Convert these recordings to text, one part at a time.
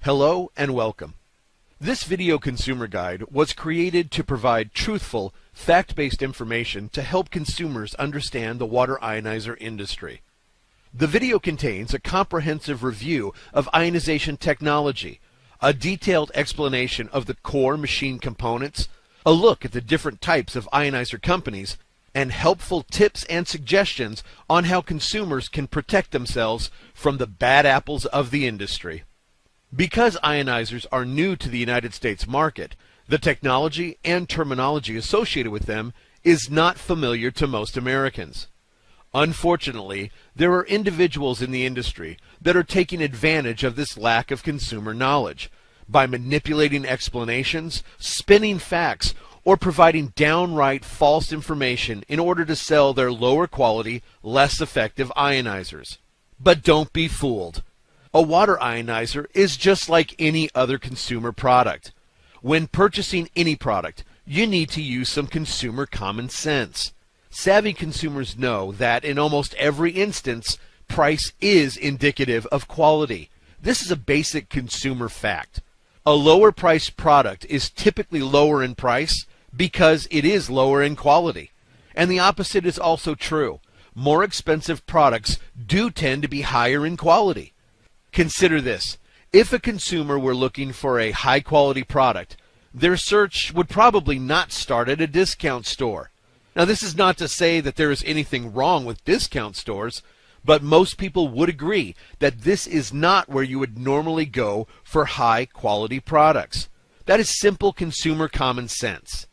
Hello and welcome. This video consumer guide was created to provide truthful, fact-based information to help consumers understand the water ionizer industry. The video contains a comprehensive review of ionization technology, a detailed explanation of the core machine components, a look at the different types of ionizer companies, and helpful tips and suggestions on how consumers can protect themselves from the bad apples of the industry. Because ionizers are new to the United States market, the technology and terminology associated with them is not familiar to most Americans. Unfortunately, there are individuals in the industry that are taking advantage of this lack of consumer knowledge by manipulating explanations, spinning facts, or providing downright false information in order to sell their lower quality, less effective ionizers. But don't be fooled. A water ionizer is just like any other consumer product. When purchasing any product, you need to use some consumer common sense. Savvy consumers know that in almost every instance, price is indicative of quality. This is a basic consumer fact. A lower priced product is typically lower in price because it is lower in quality. And the opposite is also true. More expensive products do tend to be higher in quality. Consider this. If a consumer were looking for a high-quality product, their search would probably not start at a discount store. Now, this is not to say that there is anything wrong with discount stores, but most people would agree that this is not where you would normally go for high-quality products. That is simple consumer common sense.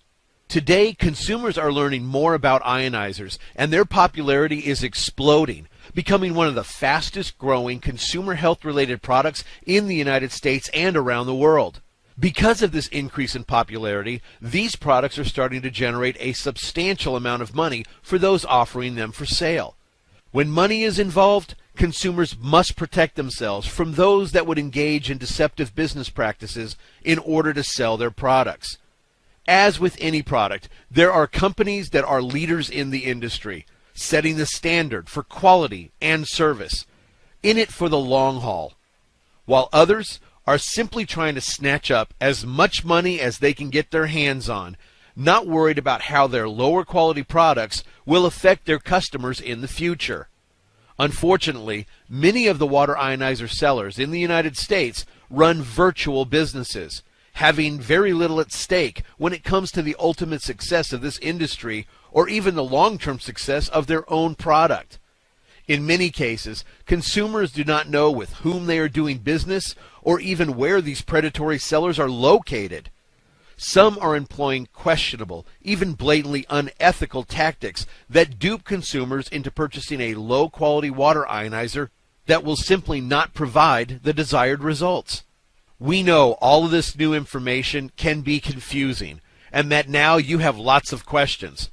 Today, consumers are learning more about ionizers, and their popularity is exploding, becoming one of the fastest growing consumer health related products in the United States and around the world. Because of this increase in popularity, these products are starting to generate a substantial amount of money for those offering them for sale. When money is involved, consumers must protect themselves from those that would engage in deceptive business practices in order to sell their products. As with any product, there are companies that are leaders in the industry, setting the standard for quality and service, in it for the long haul, while others are simply trying to snatch up as much money as they can get their hands on, not worried about how their lower quality products will affect their customers in the future. Unfortunately, many of the water ionizer sellers in the United States run virtual businesses, having very little at stake when it comes to the ultimate success of this industry or even the long-term success of their own product. In many cases, consumers do not know with whom they are doing business or even where these predatory sellers are located. Some are employing questionable, even blatantly unethical tactics that dupe consumers into purchasing a low-quality water ionizer that will simply not provide the desired results. We know all of this new information can be confusing, and that now you have lots of questions.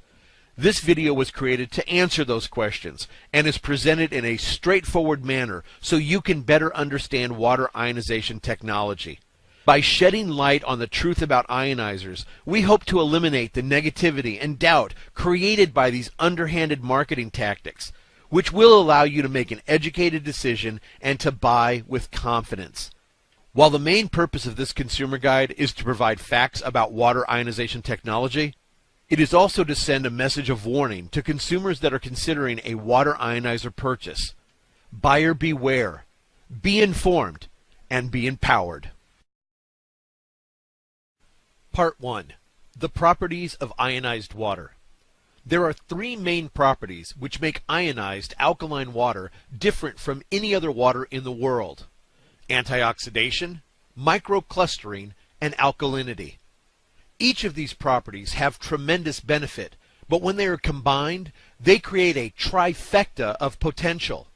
This video was created to answer those questions and is presented in a straightforward manner so you can better understand water ionization technology. By shedding light on the truth about ionizers, we hope to eliminate the negativity and doubt created by these underhanded marketing tactics, which will allow you to make an educated decision and to buy with confidence. While the main purpose of this consumer guide is to provide facts about water ionization technology, it is also to send a message of warning to consumers that are considering a water ionizer purchase. Buyer beware, be informed, and be empowered. Part 1. The properties of ionized water. There are three main properties which make ionized alkaline water different from any other water in the world: antioxidation, microclustering, and alkalinity. Each of these properties have tremendous benefit, but when they are combined, they create a trifecta of potential.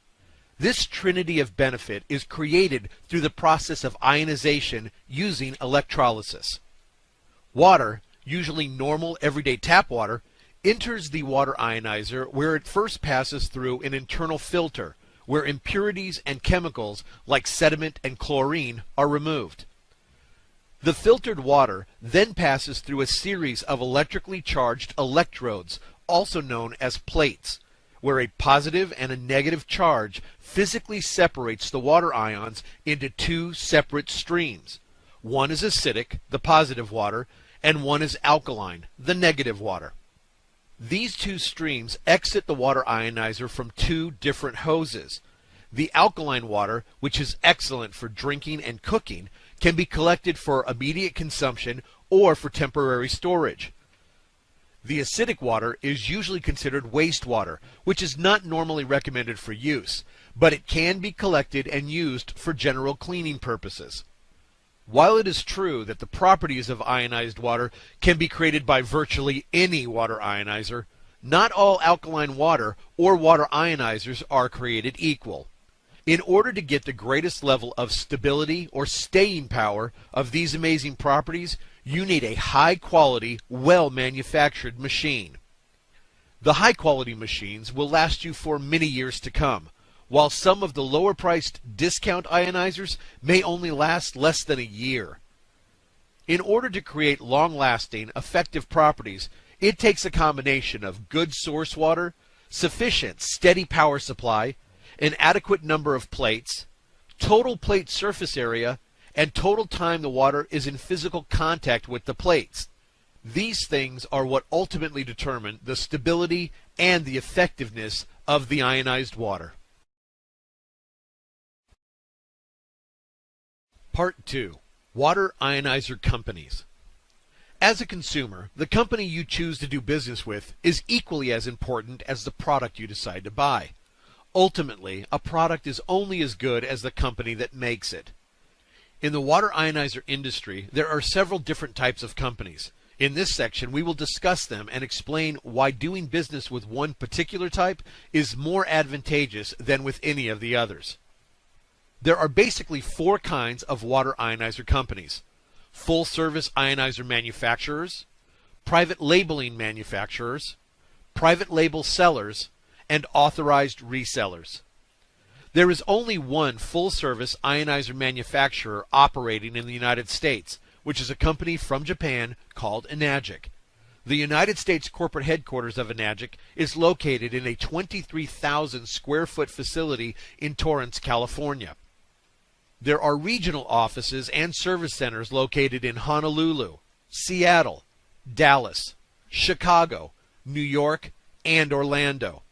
This trinity of benefit is created through the process of ionization using electrolysis. Water, usually normal everyday tap water, enters the water ionizer where it first passes through an internal filter, where impurities and chemicals like sediment and chlorine are removed. The filtered water then passes through a series of electrically charged electrodes, also known as plates, where a positive and a negative charge physically separates the water ions into two separate streams. One is acidic, the positive water, and one is alkaline, the negative water. These two streams exit the water ionizer from two different hoses. The alkaline water, which is excellent for drinking and cooking, can be collected for immediate consumption or for temporary storage. The acidic water is usually considered wastewater, which is not normally recommended for use, but it can be collected and used for general cleaning purposes. While it is true that the properties of ionized water can be created by virtually any water ionizer, not all alkaline water or water ionizers are created equal. In order to get the greatest level of stability or staying power of these amazing properties, you need a high-quality, well-manufactured machine. The high-quality machines will last you for many years to come, while some of the lower-priced discount ionizers may only last less than a year. In order to create long-lasting, effective properties, it takes a combination of good source water, sufficient steady power supply, an adequate number of plates, total plate surface area, and total time the water is in physical contact with the plates. These things are what ultimately determine the stability and the effectiveness of the ionized water. Part 2. Water Ionizer Companies. As a consumer, the company you choose to do business with is equally as important as the product you decide to buy. Ultimately, a product is only as good as the company that makes it. In the water ionizer industry, there are several different types of companies. In this section, we will discuss them and explain why doing business with one particular type is more advantageous than with any of the others. There are basically four kinds of water ionizer companies: full-service ionizer manufacturers, private labeling manufacturers, private label sellers, and authorized resellers. There is only one full-service ionizer manufacturer operating in the United States, which is a company from Japan called enagic. The United States corporate headquarters of enagic is located in a 23,000 square foot facility in Torrance, California. There are regional offices and service centers located in Honolulu, Seattle, Dallas, Chicago, New York, and Orlando.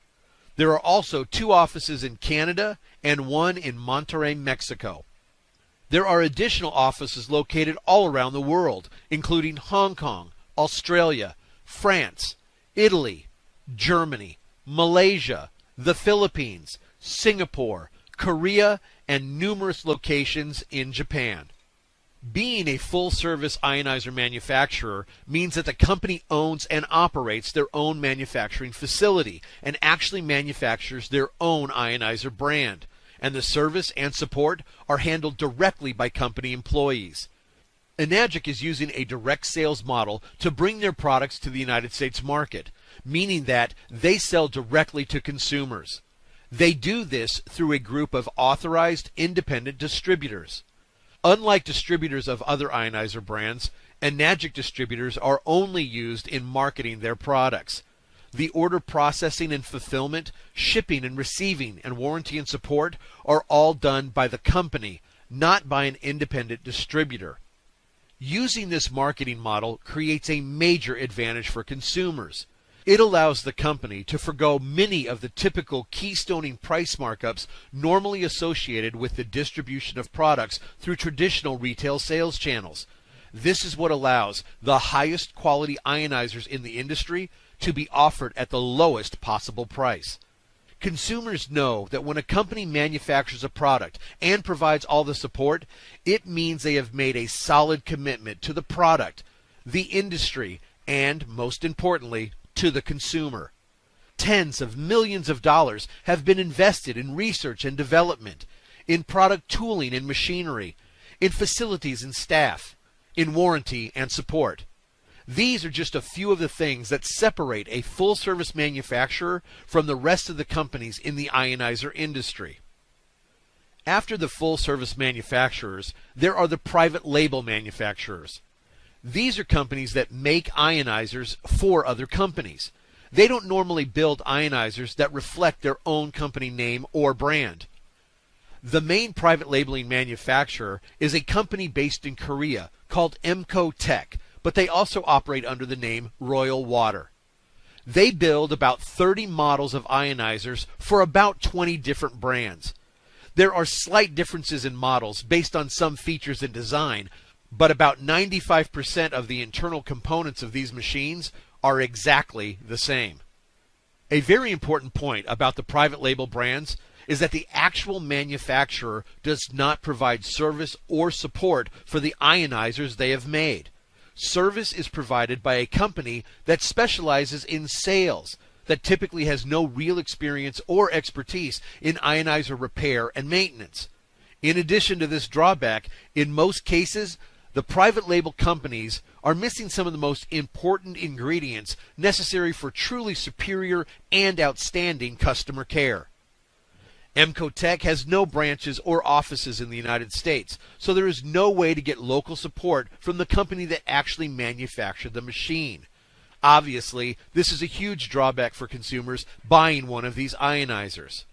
There are also two offices in Canada and one in Monterrey, Mexico. There are additional offices located all around the world, including Hong Kong, Australia, France, Italy, Germany, Malaysia, the Philippines, Singapore, Korea, and numerous locations in Japan. Being a full-service ionizer manufacturer means that the company owns and operates their own manufacturing facility and actually manufactures their own ionizer brand, and the service and support are handled directly by company employees. Enagic is using a direct sales model to bring their products to the United States market, meaning that they sell directly to consumers. They do this through a group of authorized independent distributors. Unlike distributors of other ionizer brands, enagic distributors are only used in marketing their products. The order processing and fulfillment, shipping and receiving, and warranty and support are all done by the company, not by an independent distributor. Using this marketing model creates a major advantage for consumers. It allows the company to forgo many of the typical keystoning price markups normally associated with the distribution of products through traditional retail sales channels. This is what allows the highest quality ionizers in the industry to be offered at the lowest possible price. Consumers know that when a company manufactures a product and provides all the support, it means they have made a solid commitment to the product, the industry, and, most importantly, to the consumer. Tens of millions of dollars have been invested in research and development, in product tooling and machinery, in facilities and staff, in warranty and support. These are just a few of the things that separate a full-service manufacturer from the rest of the companies in the ionizer industry. After the full-service manufacturers, there are the private label manufacturers. These are companies that make ionizers for other companies. They don't normally build ionizers that reflect their own company name or brand. The main private labeling manufacturer is a company based in Korea called Tech, but they also operate under the name Royal Water. They build about 30 models of ionizers for about 20 different brands. There are slight differences in models based on some features and design, but about 95% of the internal components of these machines are exactly the same. A very important point about the private label brands is that the actual manufacturer does not provide service or support for the ionizers they have made. Service is provided by a company that specializes in sales, that typically has no real experience or expertise in ionizer repair and maintenance. In addition to this drawback, in most cases, the private label companies are missing some of the most important ingredients necessary for truly superior and outstanding customer care. Tech has no branches or offices in the United States, so there is no way to get local support from the company that actually manufactured the machine. Obviously, this is a huge drawback for consumers buying one of these ionizers.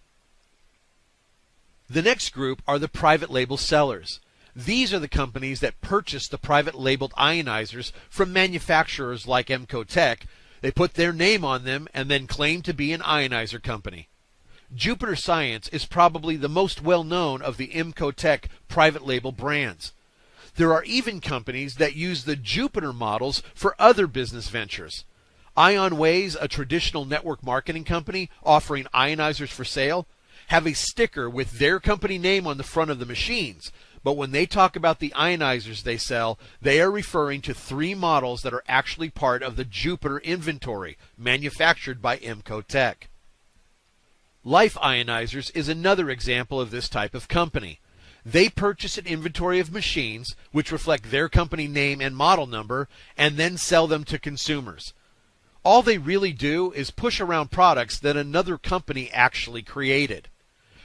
The next group are the private label sellers. These are the companies that purchase the private labeled ionizers from manufacturers like Tech. They put their name on them and then claim to be an ionizer company. Jupiter Science is probably the most well-known of the Tech private label brands. There are even companies that use the Jupiter models for other business ventures. IonWays, a traditional network marketing company offering ionizers for sale, have a sticker with their company name on the front of the machines, but when they talk about the ionizers they sell, they are referring to 3 models that are actually part of the Jupiter inventory, manufactured by Tech. Life Ionizers is another example of this type of company. They purchase an inventory of machines, which reflect their company name and model number, and then sell them to consumers. All they really do is push around products that another company actually created.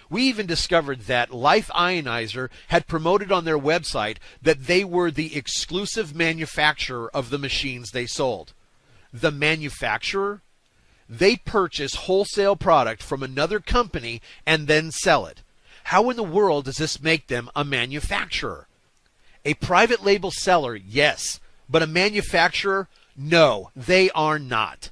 We even discovered that Life Ionizer had promoted on their website that they were the exclusive manufacturer of the machines they sold. The manufacturer? They purchase wholesale product from another company and then sell it. How in the world does this make them a manufacturer? A private label seller, yes, but a manufacturer? No, they are not.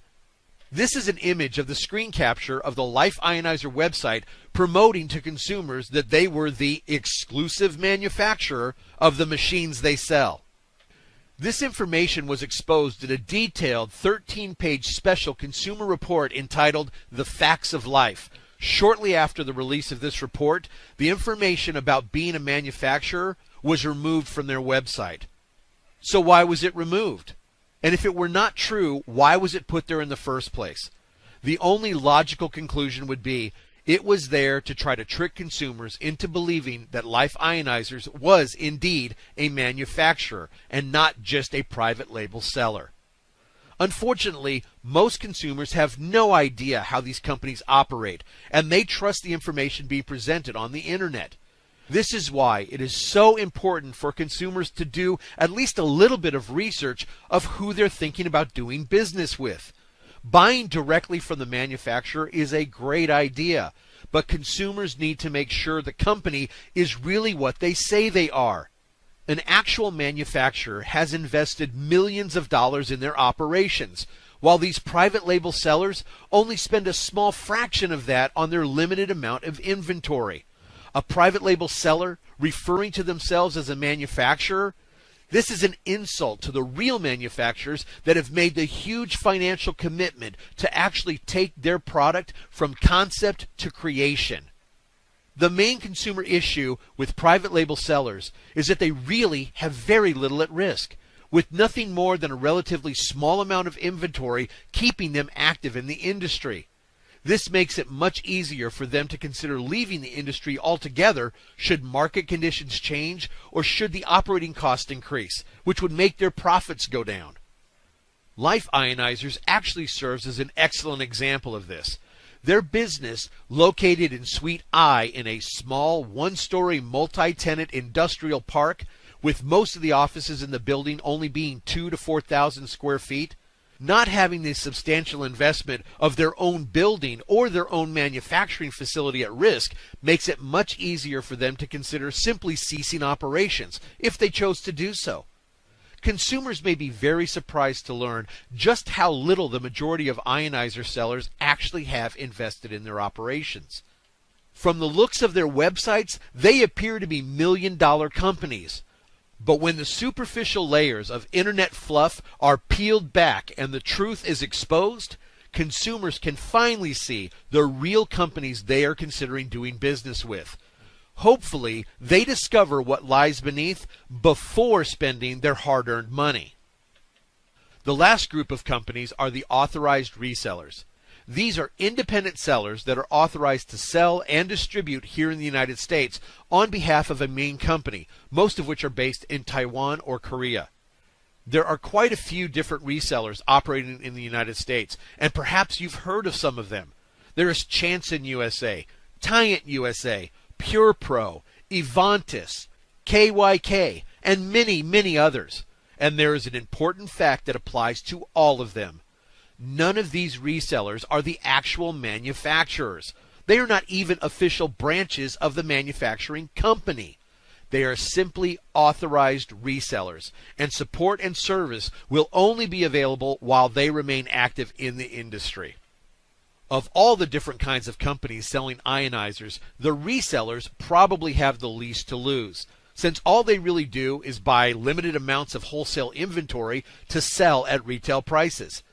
This is an image of the screen capture of the Life Ionizer website promoting to consumers that they were the exclusive manufacturer of the machines they sell. This information was exposed in a detailed 13-page special consumer report entitled The Facts of Life. Shortly after the release of this report, the information about being a manufacturer was removed from their website. So why was it removed? And if it were not true, why was it put there in the first place? The only logical conclusion would be it was there to try to trick consumers into believing that Life Ionizers was indeed a manufacturer and not just a private label seller. Unfortunately, most consumers have no idea how these companies operate, and they trust the information being presented on the internet. This is why it is so important for consumers to do at least a little bit of research of who they're thinking about doing business with. Buying directly from the manufacturer is a great idea, but consumers need to make sure the company is really what they say they are. An actual manufacturer has invested millions of dollars in their operations, while these private label sellers only spend a small fraction of that on their limited amount of inventory. A private label seller referring to themselves as a manufacturer? This is an insult to the real manufacturers that have made the huge financial commitment to actually take their product from concept to creation. The main consumer issue with private label sellers is that they really have very little at risk, with nothing more than a relatively small amount of inventory keeping them active in the industry. This makes it much easier for them to consider leaving the industry altogether should market conditions change or should the operating cost increase, which would make their profits go down. Life Ionizers actually serves as an excellent example of this. Their business, located in Suite I in a small one-story multi-tenant industrial park, with most of the offices in the building only being 2,000 to 4,000 square feet, Not having the substantial investment of their own building or their own manufacturing facility at risk makes it much easier for them to consider simply ceasing operations if they chose to do so. Consumers may be very surprised to learn just how little the majority of ionizer sellers actually have invested in their operations. From the looks of their websites, they appear to be million-dollar companies. But when the superficial layers of internet fluff are peeled back and the truth is exposed, consumers can finally see the real companies they are considering doing business with. Hopefully, they discover what lies beneath before spending their hard-earned money. The last group of companies are the authorized resellers. These are independent sellers that are authorized to sell and distribute here in the United States on behalf of a main company, most of which are based in Taiwan or Korea. There are quite a few different resellers operating in the United States, and perhaps you've heard of some of them. There is Chanson USA, Tyant USA, Pure Pro, Evantis, KYK, and many, many others. And there is an important fact that applies to all of them. None of these resellers are the actual manufacturers. They are not even official branches of the manufacturing company. They are simply authorized resellers, and support and service will only be available while they remain active in the industry. Of all the different kinds of companies selling ionizers, the resellers probably have the least to lose, since all they really do is buy limited amounts of wholesale inventory to sell at retail prices.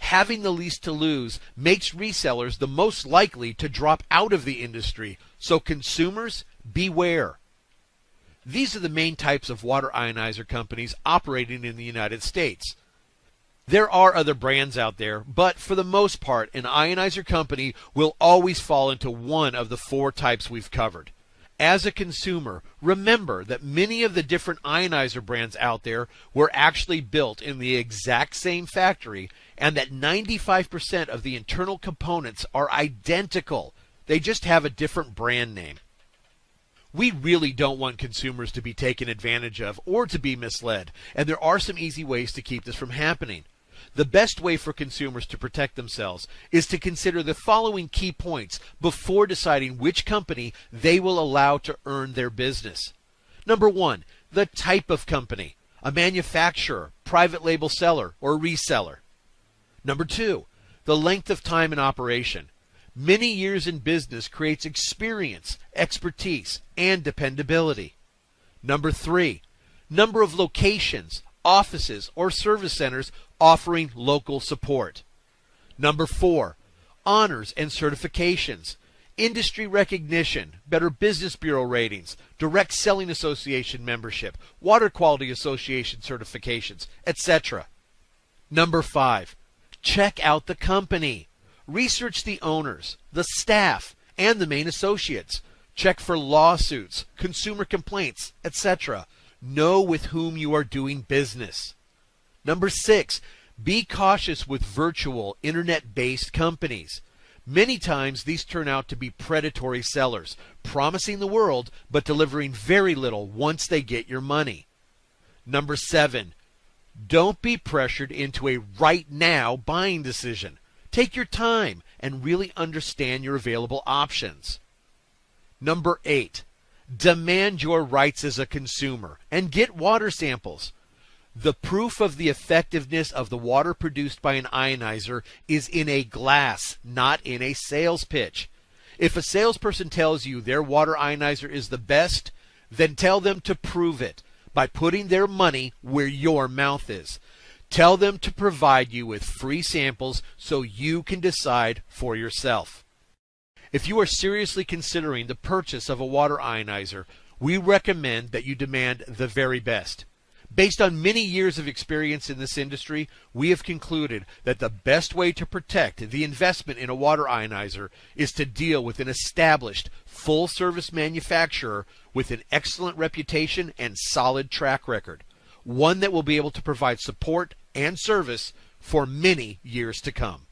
Having the least to lose makes resellers the most likely to drop out of the industry, so consumers, beware. These are the main types of water ionizer companies operating in the United States. There are other brands out there, but for the most part, an ionizer company will always fall into one of the four types we've covered. As a consumer, remember that many of the different ionizer brands out there were actually built in the exact same factory, and that 95% of the internal components are identical. They just have a different brand name. We really don't want consumers to be taken advantage of or to be misled, and there are some easy ways to keep this from happening. The best way for consumers to protect themselves is to consider the following key points before deciding which company they will allow to earn their business. Number one, the type of company: a manufacturer, private label seller, or reseller. Number two, the length of time in operation. Many years in business creates experience, expertise, and dependability. Number three, number of locations, offices, or service centers offering local support. Number four, honors and certifications, industry recognition, Better Business Bureau ratings, Direct Selling Association membership, Water Quality Association certifications, etc. Number five, check out the company. Research the owners, the staff, and the main associates. Check for lawsuits, consumer complaints, etc. Know with whom you are doing business. Number six, be cautious with virtual internet-based companies. Many times these turn out to be predatory sellers, promising the world but delivering very little once they get your money. Number seven, don't be pressured into a right now buying decision. Take your time and really understand your available options. Number eight, demand your rights as a consumer and get water samples. The proof of the effectiveness of the water produced by an ionizer is in a glass, not in a sales pitch. If a salesperson tells you their water ionizer is the best, then tell them to prove it by putting their money where your mouth is. Tell them to provide you with free samples so you can decide for yourself. If you are seriously considering the purchase of a water ionizer, we recommend that you demand the very best. Based on many years of experience in this industry, we have concluded that the best way to protect the investment in a water ionizer is to deal with an established, full-service manufacturer with an excellent reputation and solid track record, one that will be able to provide support and service for many years to come.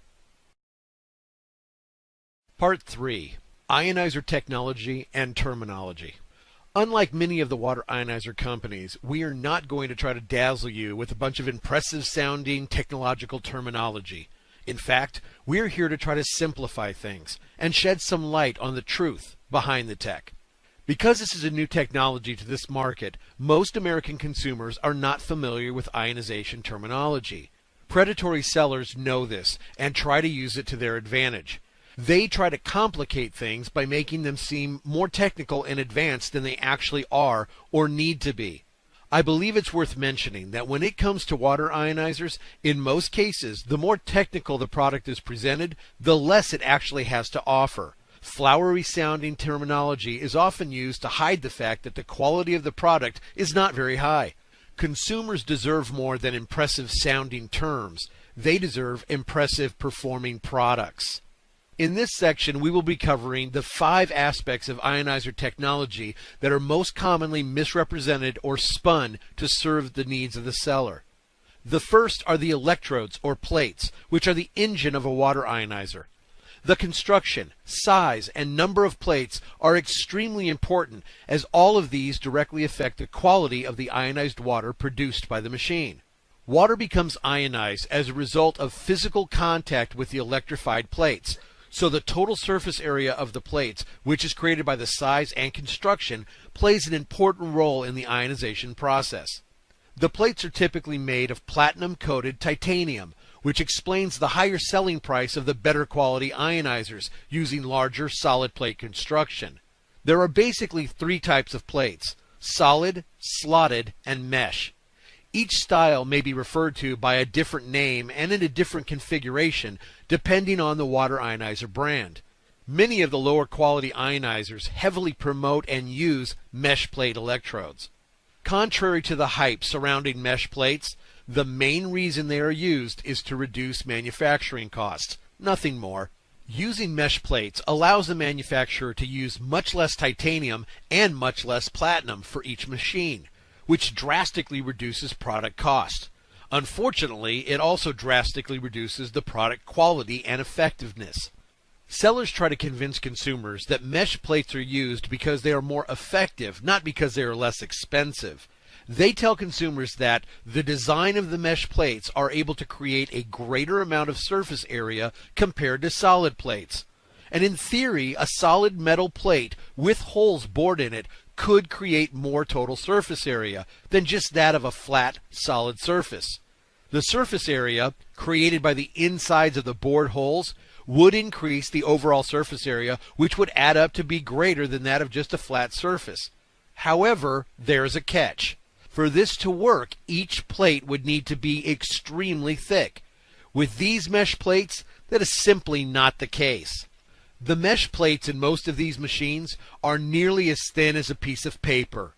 Part 3. Ionizer Technology and Terminology. Unlike many of the water ionizer companies, we are not going to try to dazzle you with a bunch of impressive sounding technological terminology. In fact, we're here to try to simplify things and shed some light on the truth behind the tech. Because this is a new technology to this market, most American consumers are not familiar with ionization terminology. Predatory sellers know this and try to use it to their advantage. They try to complicate things by making them seem more technical and advanced than they actually are or need to be. I believe it's worth mentioning that when it comes to water ionizers, in most cases, the more technical the product is presented, the less it actually has to offer. Flowery sounding terminology is often used to hide the fact that the quality of the product is not very high. Consumers deserve more than impressive sounding terms. They deserve impressive performing products. In this section, we will be covering the 5 aspects of ionizer technology that are most commonly misrepresented or spun to serve the needs of the seller. The first are the electrodes or plates, which are the engine of a water ionizer. The construction, size, and number of plates are extremely important, as all of these directly affect the quality of the ionized water produced by the machine. Water becomes ionized as a result of physical contact with the electrified plates. So the total surface area of the plates, which is created by the size and construction, plays an important role in the ionization process. The plates are typically made of platinum-coated titanium, which explains the higher selling price of the better quality ionizers using larger solid plate construction. There are basically 3 types of plates: solid, slotted, and mesh. Each style may be referred to by a different name and in a different configuration depending on the water ionizer brand. Many of the lower quality ionizers heavily promote and use mesh plate electrodes. Contrary to the hype surrounding mesh plates, the main reason they are used is to reduce manufacturing costs, nothing more. Using mesh plates allows the manufacturer to use much less titanium and much less platinum for each machine, which drastically reduces product cost. Unfortunately, it also drastically reduces the product quality and effectiveness. Sellers try to convince consumers that mesh plates are used because they are more effective, not because they are less expensive. They tell consumers that the design of the mesh plates are able to create a greater amount of surface area compared to solid plates. And in theory, a solid metal plate with holes bored in it could create more total surface area than just that of a flat, solid surface. The surface area, created by the insides of the bored holes, would increase the overall surface area, which would add up to be greater than that of just a flat surface. However, there's a catch. For this to work, each plate would need to be extremely thick. With these mesh plates, that is simply not the case. The mesh plates in most of these machines are nearly as thin as a piece of paper.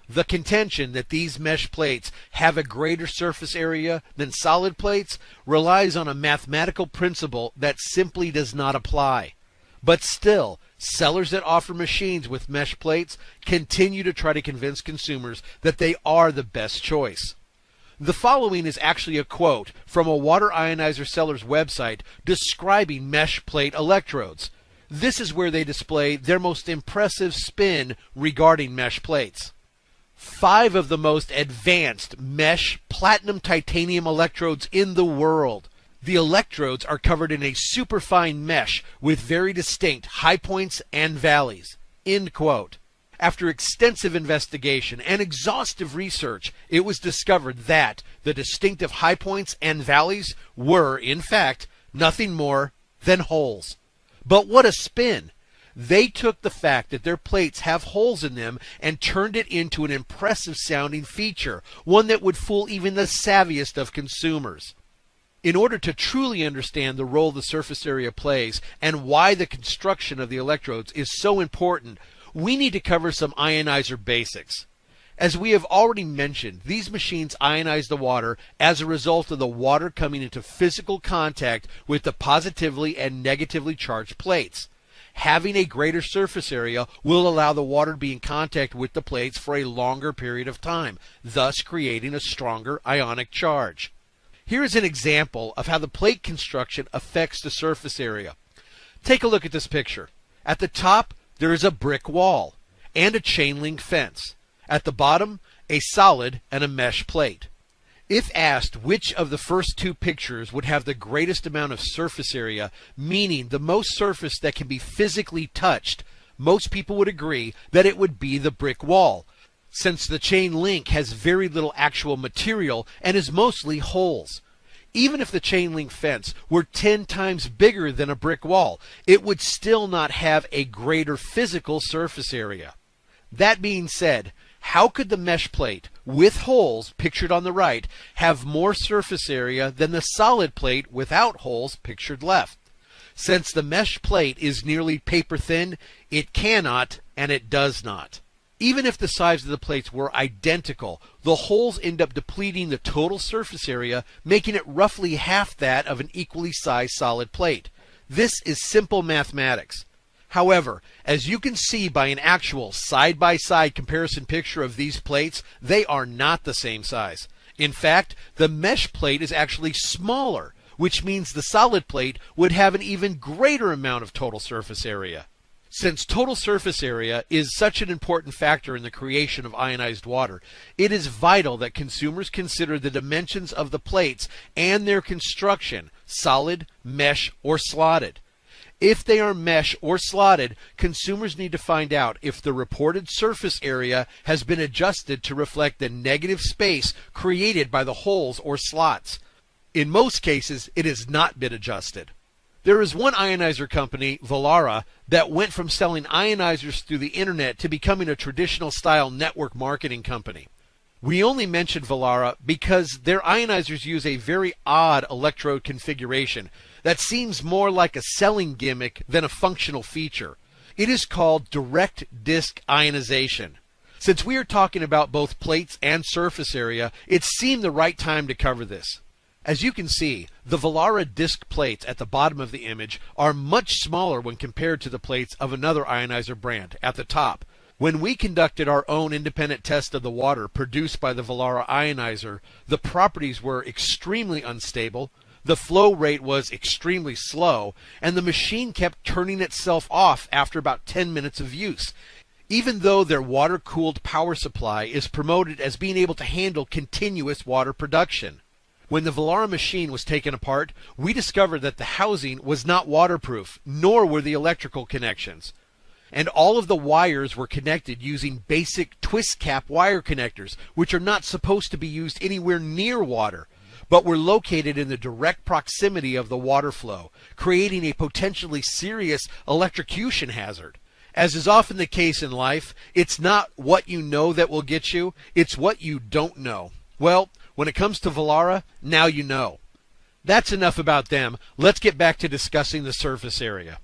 The contention that these mesh plates have a greater surface area than solid plates relies on a mathematical principle that simply does not apply. But still, sellers that offer machines with mesh plates continue to try to convince consumers that they are the best choice. The following is actually a quote from a water ionizer seller's website describing mesh plate electrodes. This is where they display their most impressive spin regarding mesh plates. 5 of the most advanced mesh platinum titanium electrodes in the world. The electrodes are covered in a superfine mesh with very distinct high points and valleys. End quote. After extensive investigation and exhaustive research, it was discovered that the distinctive high points and valleys were, in fact, nothing more than holes. But what a spin! They took the fact that their plates have holes in them and turned it into an impressive sounding feature, one that would fool even the savviest of consumers. In order to truly understand the role the surface area plays and why the construction of the electrodes is so important, we need to cover some ionizer basics. As we have already mentioned, these machines ionize the water as a result of the water coming into physical contact with the positively and negatively charged plates. Having a greater surface area will allow the water to be in contact with the plates for a longer period of time, thus creating a stronger ionic charge. Here is an example of how the plate construction affects the surface area. Take a look at this picture. At the top, there is a brick wall. and a chain link fence. At the bottom, a solid and a mesh plate. If asked which of the first two pictures would have the greatest amount of surface area, meaning the most surface that can be physically touched, most people would agree that it would be the brick wall, since the chain link has very little actual material and is mostly holes. Even if the chain link fence were 10 times bigger than a brick wall, it would still not have a greater physical surface area. That being said, how could the mesh plate, with holes pictured on the right, have more surface area than the solid plate without holes pictured left? Since the mesh plate is nearly paper thin, it cannot and it does not. Even if the size of the plates were identical, the holes end up depleting the total surface area, making it roughly half that of an equally sized solid plate. This is simple mathematics. However, as you can see by an actual side-by-side comparison picture of these plates, they are not the same size. In fact, the mesh plate is actually smaller, which means the solid plate would have an even greater amount of total surface area. Since total surface area is such an important factor in the creation of ionized water, it is vital that consumers consider the dimensions of the plates and their construction, solid, mesh, or slotted. If they are mesh or slotted, consumers need to find out if the reported surface area has been adjusted to reflect the negative space created by the holes or slots. In most cases, it has not been adjusted. There is one ionizer company, Valara, that went from selling ionizers through the internet to becoming a traditional style network marketing company. We only mention Valara because their ionizers use a very odd electrode configuration that seems more like a selling gimmick than a functional feature. It is called direct disc ionization. Since we are talking about both plates and surface area, it seemed the right time to cover this. As you can see, the Valara disc plates at the bottom of the image are much smaller when compared to the plates of another ionizer brand at the top. When we conducted our own independent test of the water produced by the Valara ionizer, the properties were extremely unstable, the flow rate was extremely slow, and the machine kept turning itself off after about 10 minutes of use, even though their water-cooled power supply is promoted as being able to handle continuous water production. When the Valara machine was taken apart, we discovered that the housing was not waterproof, nor were the electrical connections. And all of the wires were connected using basic twist cap wire connectors, which are not supposed to be used anywhere near water, but were located in the direct proximity of the water flow, creating a potentially serious electrocution hazard. As is often the case in life, it's not what you know that will get you, it's what you don't know. Well, when it comes to Valara, now you know. That's enough about them. Let's get back to discussing the surface area.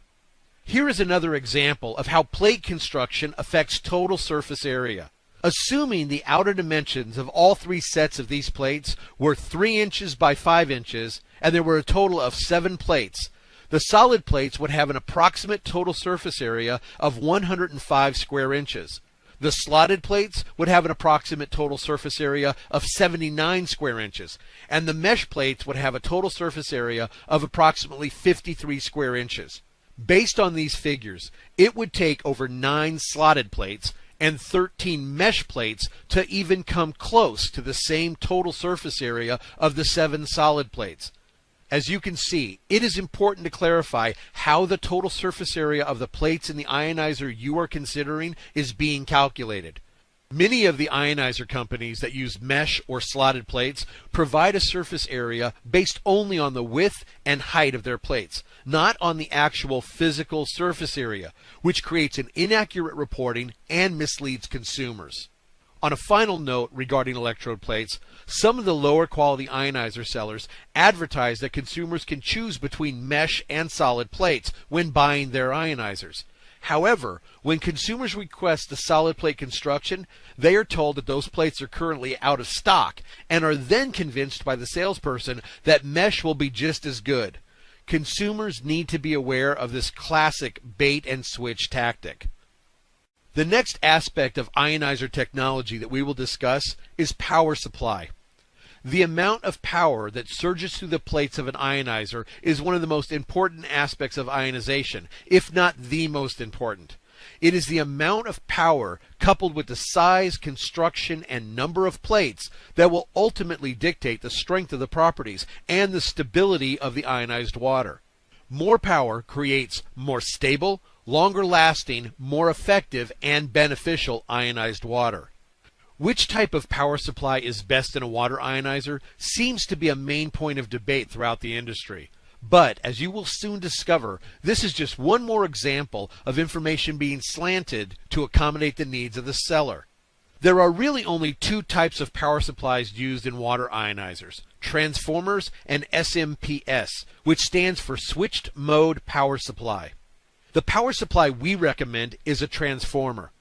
Here is another example of how plate construction affects total surface area. Assuming the outer dimensions of all three sets of these plates were 3 inches by 5 inches, and there were a total of 7 plates, the solid plates would have an approximate total surface area of 105 square inches. The slotted plates would have an approximate total surface area of 79 square inches, and the mesh plates would have a total surface area of approximately 53 square inches. Based on these figures, it would take over 9 slotted plates and 13 mesh plates to even come close to the same total surface area of the 7 solid plates. As you can see, it is important to clarify how the total surface area of the plates in the ionizer you are considering is being calculated. Many of the ionizer companies that use mesh or slotted plates provide a surface area based only on the width and height of their plates, not on the actual physical surface area, which creates an inaccurate reporting and misleads consumers. On a final note regarding electrode plates, some of the lower quality ionizer sellers advertise that consumers can choose between mesh and solid plates when buying their ionizers. However, when consumers request the solid plate construction, they are told that those plates are currently out of stock and are then convinced by the salesperson that mesh will be just as good. Consumers need to be aware of this classic bait and switch tactic. The next aspect of ionizer technology that we will discuss is power supply. The amount of power that surges through the plates of an ionizer is one of the most important aspects of ionization, if not the most important. It is the amount of power coupled with the size, construction, and number of plates that will ultimately dictate the strength of the properties and the stability of the ionized water. More power creates more stable, longer lasting, more effective, and beneficial ionized water. Which type of power supply is best in a water ionizer seems to be a main point of debate throughout the industry. But, as you will soon discover, this is just one more example of information being slanted to accommodate the needs of the seller. There are really only two types of power supplies used in water ionizers: transformers and SMS, which stands for Switched Mode Power Supply. The power supply we recommend is a transformer.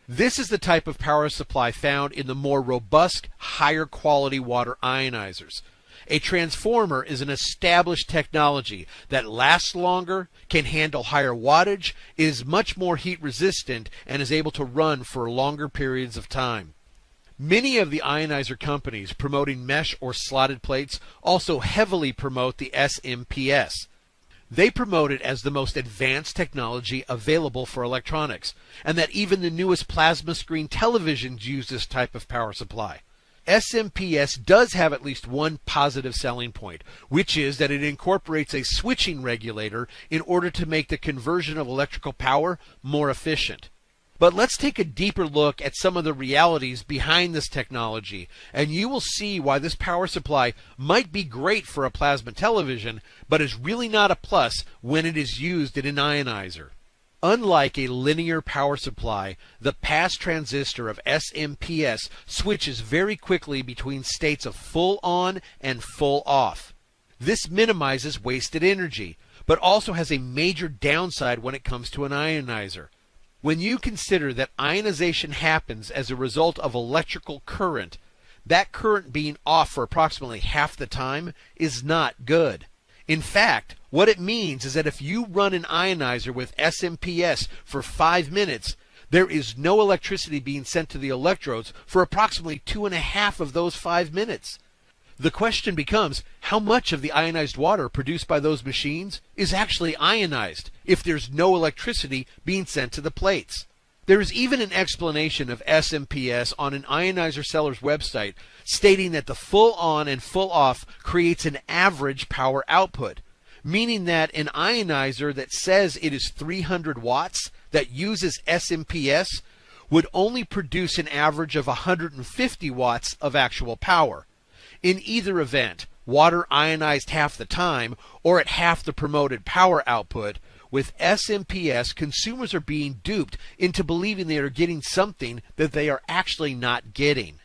This is the type of power supply found in the more robust, higher quality water ionizers. A transformer is an established technology that lasts longer, can handle higher wattage, is much more heat resistant, and is able to run for longer periods of time. Many of the ionizer companies promoting mesh or slotted plates also heavily promote the SMS. They promote it as the most advanced technology available for electronics, and that even the newest plasma screen televisions use this type of power supply. SMS does have at least one positive selling point, which is that it incorporates a switching regulator in order to make the conversion of electrical power more efficient. But let's take a deeper look at some of the realities behind this technology, and you will see why this power supply might be great for a plasma television, but is really not a plus when it is used in an ionizer. Unlike a linear power supply, the pass transistor of SMS switches very quickly between states of full on and full off. This minimizes wasted energy, but also has a major downside when it comes to an ionizer. When you consider that ionization happens as a result of electrical current, that current being off for approximately half the time is not good. In fact, what it means is that if you run an ionizer with SMS for 5 minutes, there is no electricity being sent to the electrodes for approximately 2.5 of those 5 minutes. The question becomes, how much of the ionized water produced by those machines is actually ionized if there's no electricity being sent to the plates? There is even an explanation of SMS on an ionizer seller's website stating that the full on and full off creates an average power output, meaning that an ionizer that says it is 300 watts that uses SMS would only produce an average of 150 watts of actual power. In either event, water ionized half the time or at half the promoted power output, with SMS, consumers are being duped into believing they are getting something that they are actually not getting.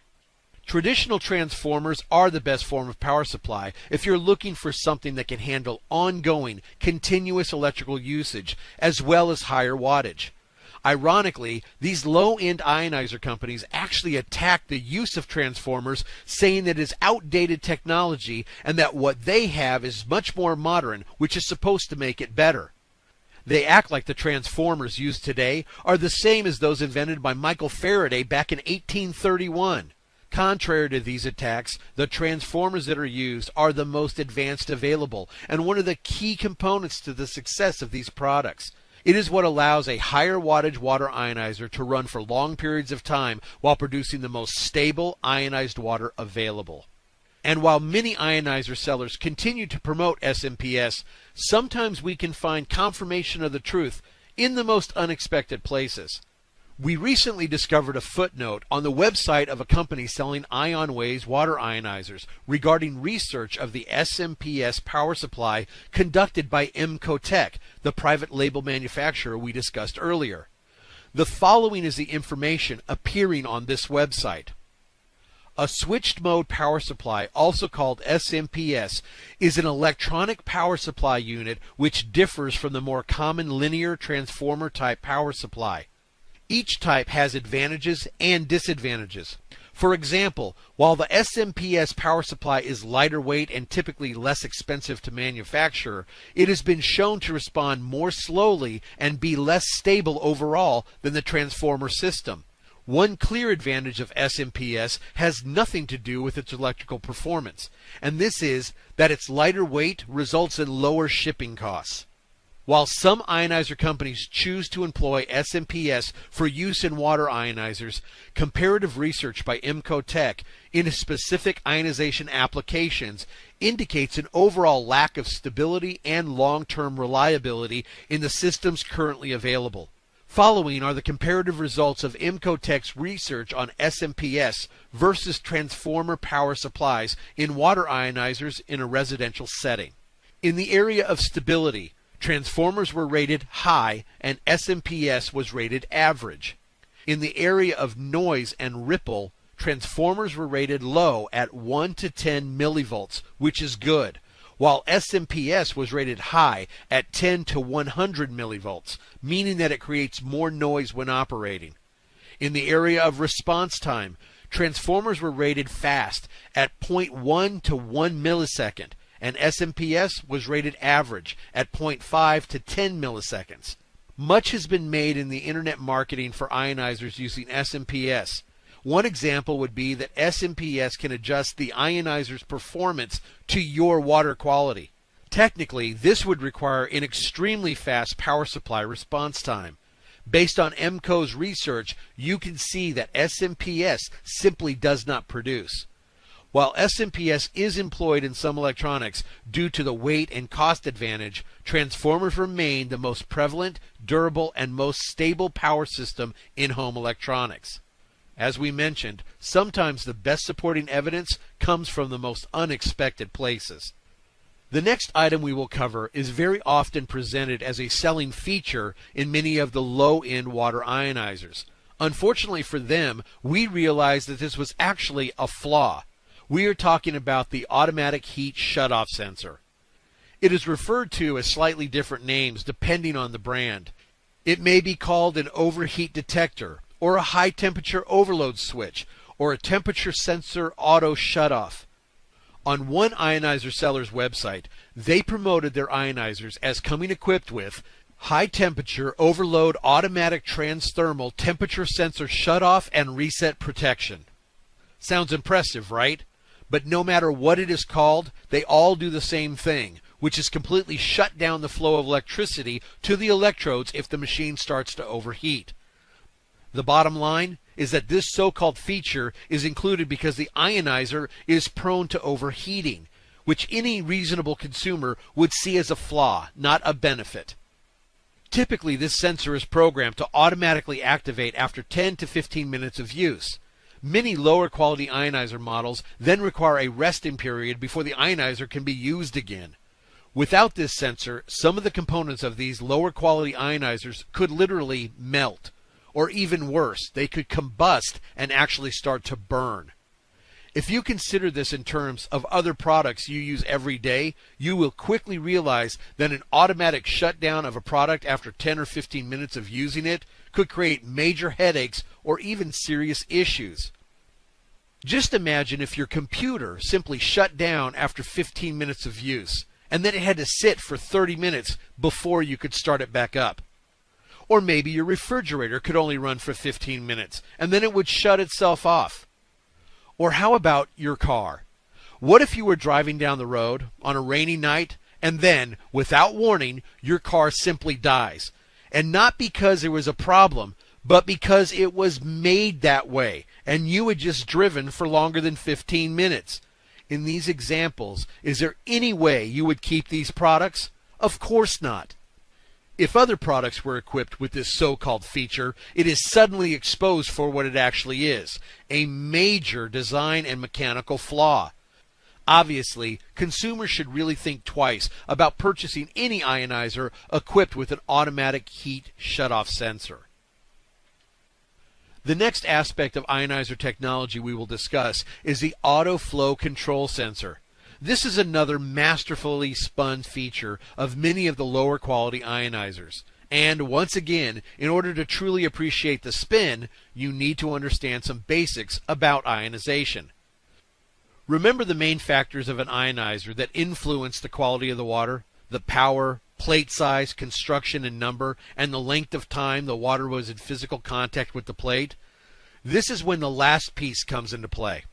Traditional transformers are the best form of power supply if you're looking for something that can handle ongoing, continuous electrical usage as well as higher wattage. Ironically, these low-end ionizer companies actually attack the use of transformers, saying that it is outdated technology and that what they have is much more modern, which is supposed to make it better. They act like the transformers used today are the same as those invented by Michael Faraday back in 1831. Contrary to these attacks, the transformers that are used are the most advanced available and one of the key components to the success of these products. It is what allows a higher wattage water ionizer to run for long periods of time while producing the most stable ionized water available. And while many ionizer sellers continue to promote SMS, sometimes we can find confirmation of the truth in the most unexpected places. We recently discovered a footnote on the website of a company selling IonWays water ionizers regarding research of the SMS power supply conducted by Emcotech, the private label manufacturer we discussed earlier. The following is the information appearing on this website. A switched mode power supply, also called SMS, is an electronic power supply unit which differs from the more common linear transformer type power supply. Each type has advantages and disadvantages. For example, while the SMS power supply is lighter weight and typically less expensive to manufacture, it has been shown to respond more slowly and be less stable overall than the transformer system. One clear advantage of SMS has nothing to do with its electrical performance, and this is that its lighter weight results in lower shipping costs. While some ionizer companies choose to employ SMPS for use in water ionizers, comparative research by Tech into specific ionization applications indicates an overall lack of stability and long-term reliability in the systems currently available. Following are the comparative results of Tech's research on SMPS versus transformer power supplies in water ionizers in a residential setting. In the area of stability, transformers were rated high and SMPS was rated average. In the area of noise and ripple, transformers were rated low at 1 to 10 millivolts, which is good, while SMPS was rated high at 10 to 100 millivolts, meaning that it creates more noise when operating. In the area of response time, transformers were rated fast at 0.1 to 1 millisecond, and SMPS was rated average at 0.5 to 10 milliseconds. Much has been made in the internet marketing for ionizers using SMPS. One example would be that SMPS can adjust the ionizer's performance to your water quality. Technically, this would require an extremely fast power supply response time. Based on EMCO's research, you can see that SMPS simply does not produce. While SMPS is employed in some electronics due to the weight and cost advantage, transformers remain the most prevalent, durable, and most stable power system in home electronics. As we mentioned, sometimes the best supporting evidence comes from the most unexpected places. The next item we will cover is very often presented as a selling feature in many of the low-end water ionizers. Unfortunately for them, we realized that this was actually a flaw. We are talking about the automatic heat shutoff sensor. It is referred to as slightly different names depending on the brand. It may be called an overheat detector, or a high temperature overload switch, or a temperature sensor auto shutoff. On one ionizer seller's website, they promoted their ionizers as coming equipped with high temperature overload automatic transthermal temperature sensor shutoff and reset protection. Sounds impressive, right? But no matter what it is called, they all do the same thing, which is completely shut down the flow of electricity to the electrodes if the machine starts to overheat. The bottom line is that this so-called feature is included because the ionizer is prone to overheating, which any reasonable consumer would see as a flaw, not a benefit. Typically, this sensor is programmed to automatically activate after 10 to 15 minutes of use. Many lower quality ionizer models then require a resting period before the ionizer can be used again. Without this sensor, some of the components of these lower quality ionizers could literally melt. Or even worse, they could combust and actually start to burn. If you consider this in terms of other products you use every day, you will quickly realize that an automatic shutdown of a product after 10 or 15 minutes of using it could create major headaches or even serious issues. Just imagine if your computer simply shut down after 15 minutes of use, and then it had to sit for 30 minutes before you could start it back up. Or maybe your refrigerator could only run for 15 minutes, and then it would shut itself off. Or how about your car? What if you were driving down the road on a rainy night, and then, without warning, your car simply dies? And not because there was a problem, but because it was made that way, and you had just driven for longer than 15 minutes. In these examples, is there any way you would keep these products? Of course not. If other products were equipped with this so-called feature, it is suddenly exposed for what it actually is, a major design and mechanical flaw. Obviously, consumers should really think twice about purchasing any ionizer equipped with an automatic heat shutoff sensor. The next aspect of ionizer technology we will discuss is the auto flow control sensor. This is another masterfully spun feature of many of the lower quality ionizers. And once again, in order to truly appreciate the spin, you need to understand some basics about ionization. Remember the main factors of an ionizer that influence the quality of the water: the power, plate size, construction and number, and the length of time the water was in physical contact with the plate. This is when the last piece comes into play.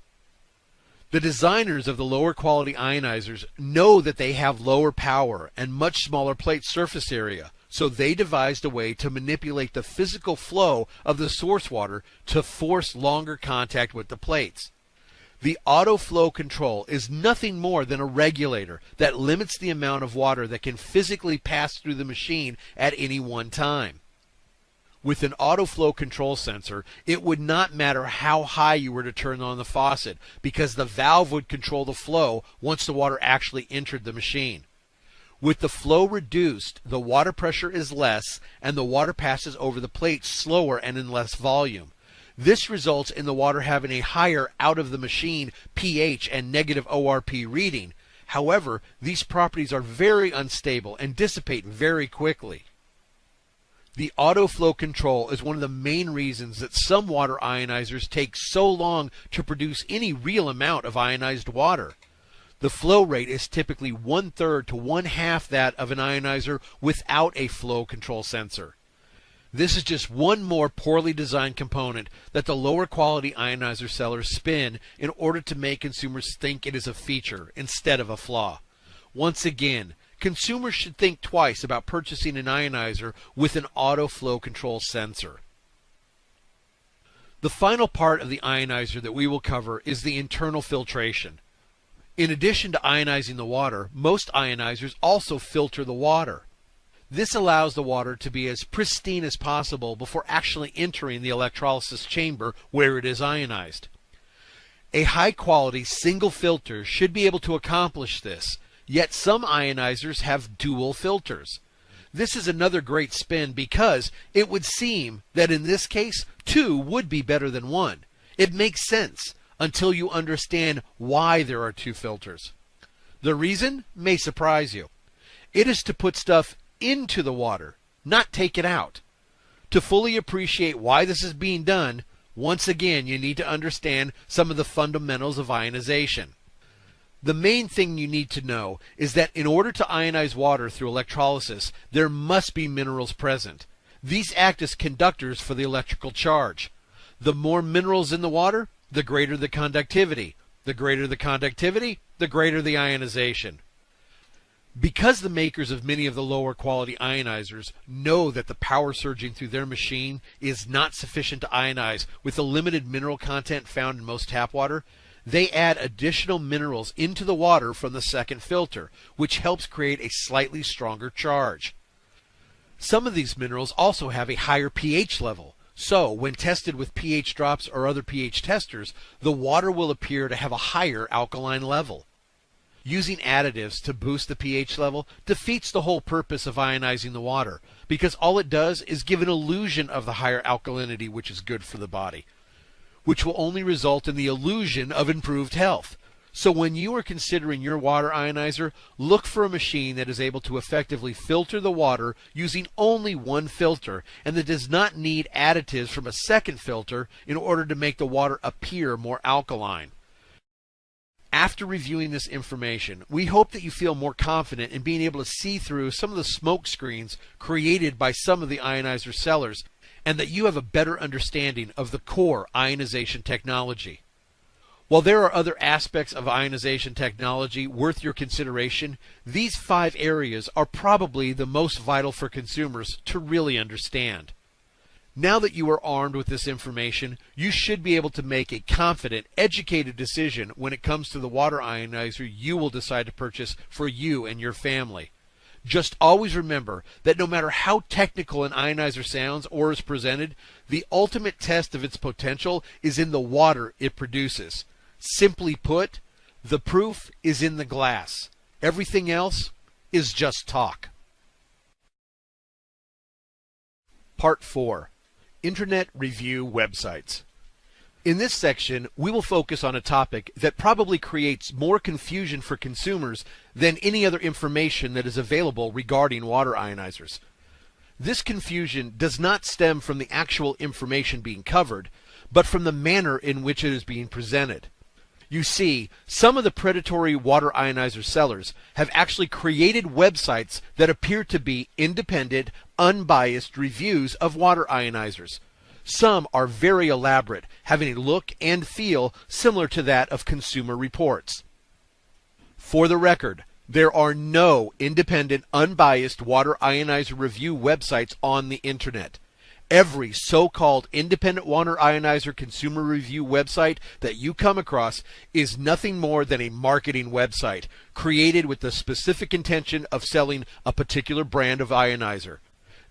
The designers of the lower quality ionizers know that they have lower power and much smaller plate surface area, so they devised a way to manipulate the physical flow of the source water to force longer contact with the plates. The auto flow control is nothing more than a regulator that limits the amount of water that can physically pass through the machine at any one time. With an auto flow control sensor, it would not matter how high you were to turn on the faucet because the valve would control the flow once the water actually entered the machine. With the flow reduced, the water pressure is less and the water passes over the plate slower and in less volume. This results in the water having a higher out of the machine pH and negative ORP reading. However, these properties are very unstable and dissipate very quickly. The auto flow control is one of the main reasons that some water ionizers take so long to produce any real amount of ionized water. The flow rate is typically 1/3 to 1/2 that of an ionizer without a flow control sensor. This is just one more poorly designed component that the lower quality ionizer sellers spin in order to make consumers think it is a feature instead of a flaw. Once again, consumers should think twice about purchasing an ionizer with an auto flow control sensor. The final part of the ionizer that we will cover is the internal filtration. In addition to ionizing the water, most ionizers also filter the water. This allows the water to be as pristine as possible before actually entering the electrolysis chamber where it is ionized. A high-quality single filter should be able to accomplish this, yet some ionizers have dual filters. This is another great spin because it would seem that in this case, two would be better than one. It makes sense until you understand why there are two filters. The reason may surprise you. It is to put stuff into the water, not take it out. To fully appreciate why this is being done, once again you need to understand some of the fundamentals of ionization. The main thing you need to know is that in order to ionize water through electrolysis, there must be minerals present. These act as conductors for the electrical charge. The more minerals in the water, the greater the conductivity. The greater the conductivity, the greater the ionization. Because the makers of many of the lower quality ionizers know that the power surging through their machine is not sufficient to ionize with the limited mineral content found in most tap water, they add additional minerals into the water from the second filter, which helps create a slightly stronger charge. Some of these minerals also have a higher pH level, so when tested with pH drops or other pH testers, the water will appear to have a higher alkaline level. Using additives to boost the pH level defeats the whole purpose of ionizing the water, because all it does is give an illusion of the higher alkalinity, which is good for the body, which will only result in the illusion of improved health. So when you are considering your water ionizer, look for a machine that is able to effectively filter the water using only one filter and that does not need additives from a second filter in order to make the water appear more alkaline. After reviewing this information, we hope that you feel more confident in being able to see through some of the smoke screens created by some of the ionizer sellers, and that you have a better understanding of the core ionization technology. While there are other aspects of ionization technology worth your consideration, these 5 areas are probably the most vital for consumers to really understand. Now that you are armed with this information, you should be able to make a confident, educated decision when it comes to the water ionizer you will decide to purchase for you and your family. Just always remember that no matter how technical an ionizer sounds or is presented, the ultimate test of its potential is in the water it produces. Simply put, the proof is in the glass. Everything else is just talk. Part 4. Internet Review Websites. In this section, we will focus on a topic that probably creates more confusion for consumers than any other information that is available regarding water ionizers. This confusion does not stem from the actual information being covered, but from the manner in which it is being presented. You see, some of the predatory water ionizer sellers have actually created websites that appear to be independent, unbiased reviews of water ionizers. Some are very elaborate, having a look and feel similar to that of Consumer Reports. For the record, there are no independent, unbiased water ionizer review websites on the internet. Every so-called independent water ionizer consumer review website that you come across is nothing more than a marketing website created with the specific intention of selling a particular brand of ionizer.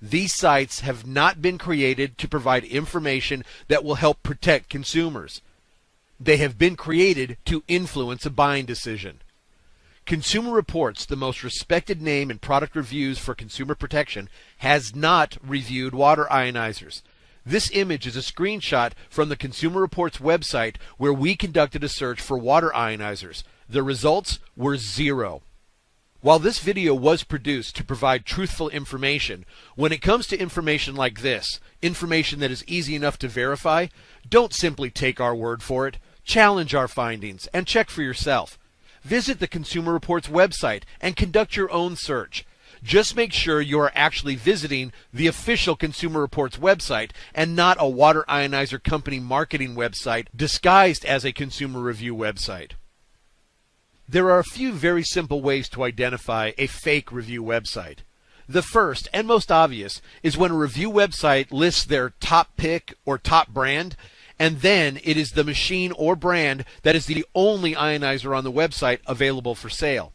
These sites have not been created to provide information that will help protect consumers. They have been created to influence a buying decision. Consumer Reports, the most respected name in product reviews for consumer protection, has not reviewed water ionizers. This image is a screenshot from the Consumer Reports website where we conducted a search for water ionizers. The results were 0. While this video was produced to provide truthful information, when it comes to information like this, information that is easy enough to verify, don't simply take our word for it. Challenge our findings and check for yourself. Visit the Consumer Reports website and conduct your own search. Just make sure you are actually visiting the official Consumer Reports website and not a water ionizer company marketing website disguised as a consumer review website. There are a few very simple ways to identify a fake review website. The first and most obvious is when a review website lists their top pick or top brand, and then it is the machine or brand that is the only ionizer on the website available for sale.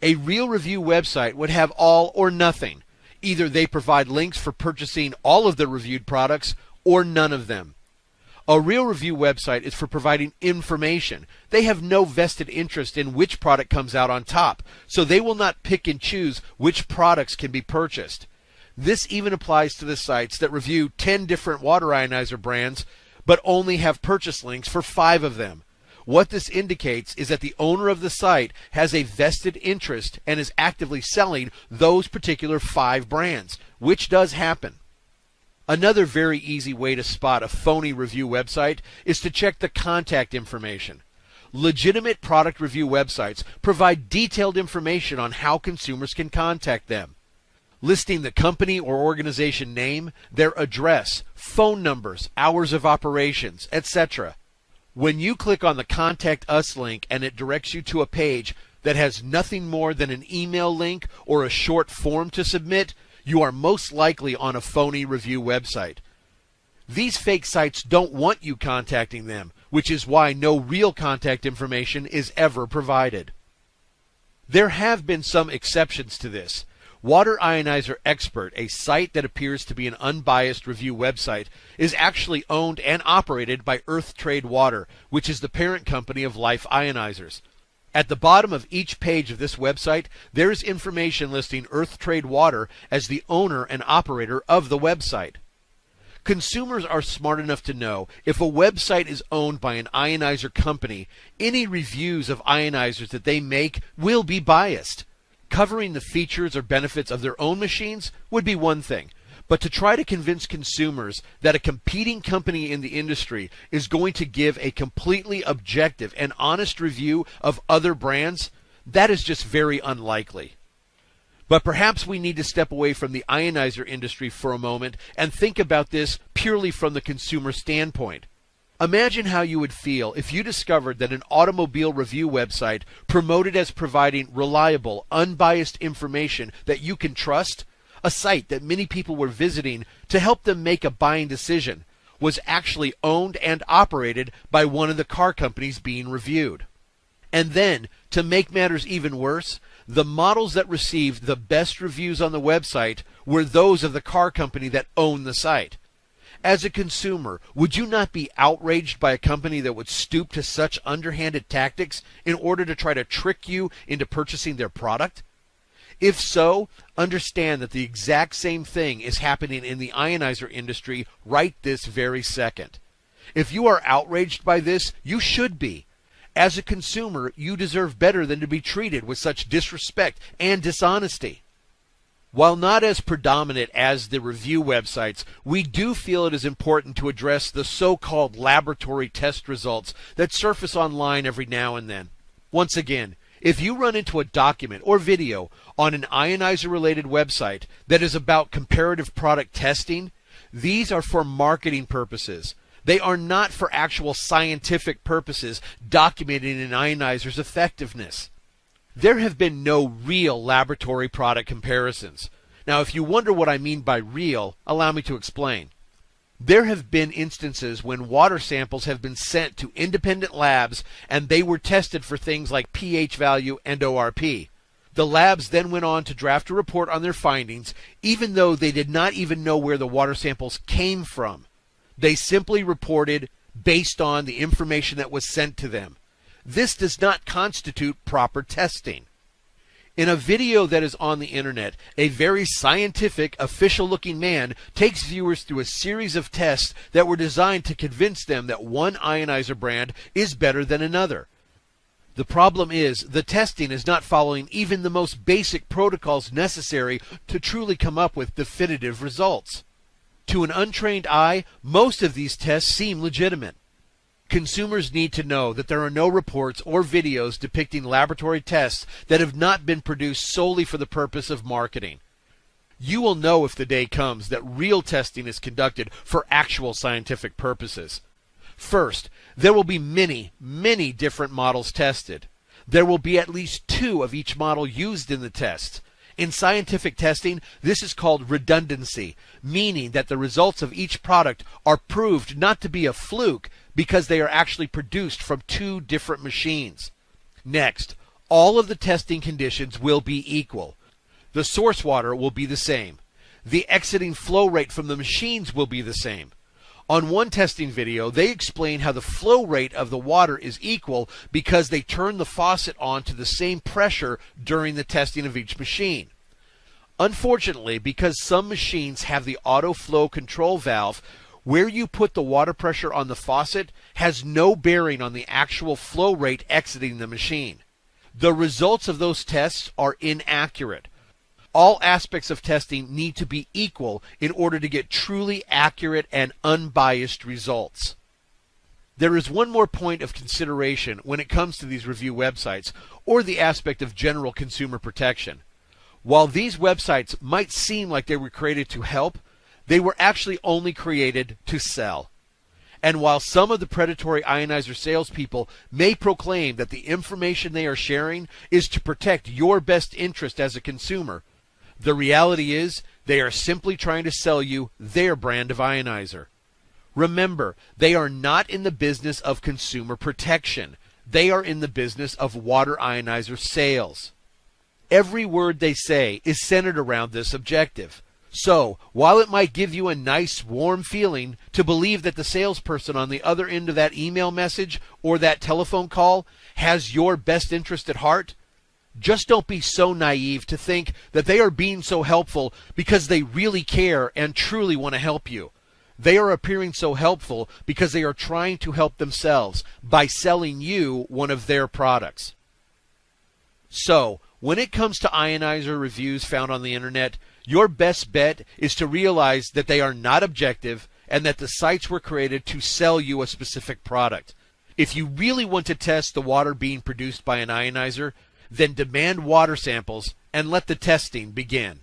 A real review website would have all or nothing. Either they provide links for purchasing all of the reviewed products or none of them. A real review website is for providing information. They have no vested interest in which product comes out on top, so they will not pick and choose which products can be purchased. This even applies to the sites that review 10 different water ionizer brands but only have purchase links for 5 of them. What this indicates is that the owner of the site has a vested interest and is actively selling those particular 5 brands, which does happen. Another very easy way to spot a phony review website is to check the contact information. Legitimate product review websites provide detailed information on how consumers can contact them, listing the company or organization name, their address, phone numbers, hours of operations, etc. When you click on the Contact Us link and it directs you to a page that has nothing more than an email link or a short form to submit, you are most likely on a phony review website. These fake sites don't want you contacting them, which is why no real contact information is ever provided. There have been some exceptions to this. Water Ionizer Expert, a site that appears to be an unbiased review website, is actually owned and operated by Earth Trade Water, which is the parent company of Life Ionizers. At the bottom of each page of this website, there is information listing Earth Trade Water as the owner and operator of the website. Consumers are smart enough to know if a website is owned by an ionizer company, any reviews of ionizers that they make will be biased. Covering the features or benefits of their own machines would be one thing, but to try to convince consumers that a competing company in the industry is going to give a completely objective and honest review of other brands, that is just very unlikely. But perhaps we need to step away from the ionizer industry for a moment and think about this purely from the consumer standpoint. Imagine how you would feel if you discovered that an automobile review website promoted as providing reliable, unbiased information that you can trust, a site that many people were visiting to help them make a buying decision, was actually owned and operated by one of the car companies being reviewed. And then, to make matters even worse, the models that received the best reviews on the website were those of the car company that owned the site. As a consumer, would you not be outraged by a company that would stoop to such underhanded tactics in order to try to trick you into purchasing their product? If so, understand that the exact same thing is happening in the ionizer industry right this very second. If you are outraged by this, you should be. As a consumer, you deserve better than to be treated with such disrespect and dishonesty. While not as predominant as the review websites, we do feel it is important to address the so-called laboratory test results that surface online every now and then. Once again, if you run into a document or video on an ionizer-related website that is about comparative product testing, These are for marketing purposes. They are not for actual scientific purposes documenting an ionizer's effectiveness. There have been no real laboratory product comparisons. Now, if you wonder what I mean by real, allow me to explain. There have been instances when water samples have been sent to independent labs and they were tested for things like pH value and ORP. The labs then went on to draft a report on their findings, even though they did not even know where the water samples came from. They simply reported based on the information that was sent to them. This does not constitute proper testing. In a video that is on the internet, a very scientific, official-looking man takes viewers through a series of tests that were designed to convince them that one ionizer brand is better than another. The problem is, the testing is not following even the most basic protocols necessary to truly come up with definitive results. To an untrained eye, most of these tests seem legitimate. Consumers need to know that there are no reports or videos depicting laboratory tests that have not been produced solely for the purpose of marketing. You will know if the day comes that real testing is conducted for actual scientific purposes. First, there will be many different models tested. There will be at least 2 of each model used in the test. In scientific testing, this is called redundancy, meaning that the results of each product are proved not to be a fluke because they are actually produced from 2 different machines. Next, all of the testing conditions will be equal. The source water will be the same. The exiting flow rate from the machines will be the same. On one testing video, they explain how the flow rate of the water is equal because they turn the faucet on to the same pressure during the testing of each machine. Unfortunately, because some machines have the auto flow control valve, where you put the water pressure on the faucet has no bearing on the actual flow rate exiting the machine. The results of those tests are inaccurate. All aspects of testing need to be equal in order to get truly accurate and unbiased results. There is one more point of consideration when it comes to these review websites, or the aspect of general consumer protection. While these websites might seem like they were created to help, they were actually only created to sell. And while some of the predatory ionizer salespeople may proclaim that the information they are sharing is to protect your best interest as a consumer, the reality is they are simply trying to sell you their brand of ionizer. Remember, they are not in the business of consumer protection. They are in the business of water ionizer sales. Every word they say is centered around this objective. So, while it might give you a nice, warm feeling to believe that the salesperson on the other end of that email message or that telephone call has your best interest at heart, just don't be so naive to think that they are being so helpful because they really care and truly want to help you. They are appearing so helpful because they are trying to help themselves by selling you one of their products. So, when it comes to ionizer reviews found on the internet, your best bet is to realize that they are not objective and that the sites were created to sell you a specific product. If you really want to test the water being produced by an ionizer, then demand water samples and let the testing begin.